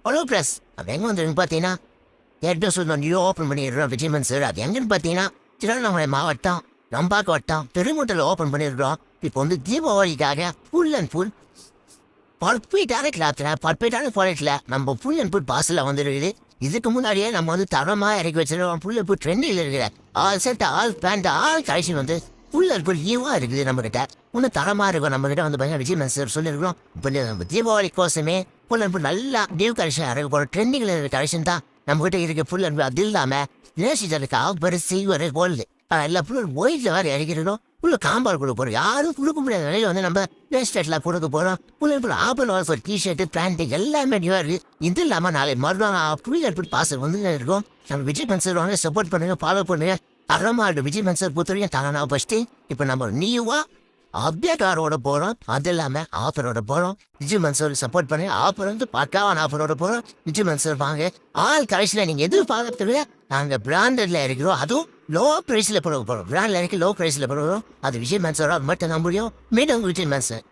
Hello press அது எங்கே வந்துருங்க பார்த்தீங்கன்னா ஏற்கனவே சொன்ன நியூ ஓப்பன் பண்ணிடுறோம் விஜயமன் சார். அது எங்கன்னு பார்த்தீங்கன்னா திருவண்ணாமலை மாவட்டம் நம்பாக்கு வட்டம் பெருமுட்டில் ஓப்பன் பண்ணிடுறோம். இப்போ வந்து தீபாவளிக்காக ஃபுல் அண்ட் ஃபுல் பர்ஃபெக்டான கிளாத்தில் பர்ஃபெக்டான குவாலிட்டியில் நம்ம ஃபுல் அண்ட் ஃபுல் பார்சலில் வந்துருக்குது. இதுக்கு முன்னாடியே நம்ம வந்து தரமாக இறக்கி வச்சிருக்கோம். ஃபுல் அண்ட் ஃபுல் ட்ரெண்டில் இருக்கிற all set all pant all collection வந்து ஃபுல் அண்ட் ஃபுல் நியூவாக இருக்குது நம்மக்கிட்ட. இன்னும் தரமாக இருக்கும். நம்மக்கிட்ட வந்து பார்த்தீங்கன்னா விஜயமன் சார் சொல்லியிருக்கிறோம். இப்போ நம்ம தீபாவளி கோசமே ஃபுல் அண்ட் ஃபுல் நல்லா நியூ கலெக்ஷன் இறக்க போகிறோம். ட்ரெண்டிங்கில் இருக்கிற கலெக்ஷன் தான் நம்மகிட்ட இருக்க ஃபுல் அண்ட் அது இல்லாமல் நேசிட்டருக்கு ஆஃபர் செய்வார் போல்டு எல்லா ஃபுல் ஒயிட்டில் வேறு இறக்கிறோம். ஃபுல்லு காம்பால் கொடுக்க போகிறோம். யாரும் கொடுக்க முடியாத நிலையில் வந்து நம்ம வேஸ்டெட்டில் கொடுக்க போகிறோம். ஃபுல் அண்ட் ஃபுல் ஆஃபர் ஒரு டிஷர்ட்டு பேண்ட்டு எல்லாமே நியூவாக இருக்குது. இது இல்லாமல் நாளை மறுநாள் ஃபுல் அண்ட் ஃபுல் பார்சல் வந்து இருக்கும். நம்ம விஜயமன் சார் வாங்க சப்போர்ட் பண்ணுங்க, ஃபாலோ பண்ணுங்க. தரமாக விஜயமன் சார் பொறுத்தவரைக்கும் தரனா ஃபஸ்ட்டு. இப்போ நம்ம நியூவாக அப்டேட்டாரோட போகிறோம். அது இல்லாமல் ஆஃபரோட போகிறோம். விஜயமன் சார் சப்போர்ட் பண்ணி ஆஃபர் வந்து பக்காவான ஆஃபரோட போகிறோம். விஜயமன் சார் வாங்க ஆல் கலெக்ஷனில் நீங்கள் எதிர்பார்க்கறத நாங்கள் பிராண்டடில் இருக்கிறோம். அதுவும் லோ ப்ரைஸில் போட போகிறோம். பிராண்டில் இறக்கி லோ ப்ரைஸில் போடுறோம். அது விஜயமன் சார் மட்டும் தான் முடியும். மீண்டும் விஜயமன் சார்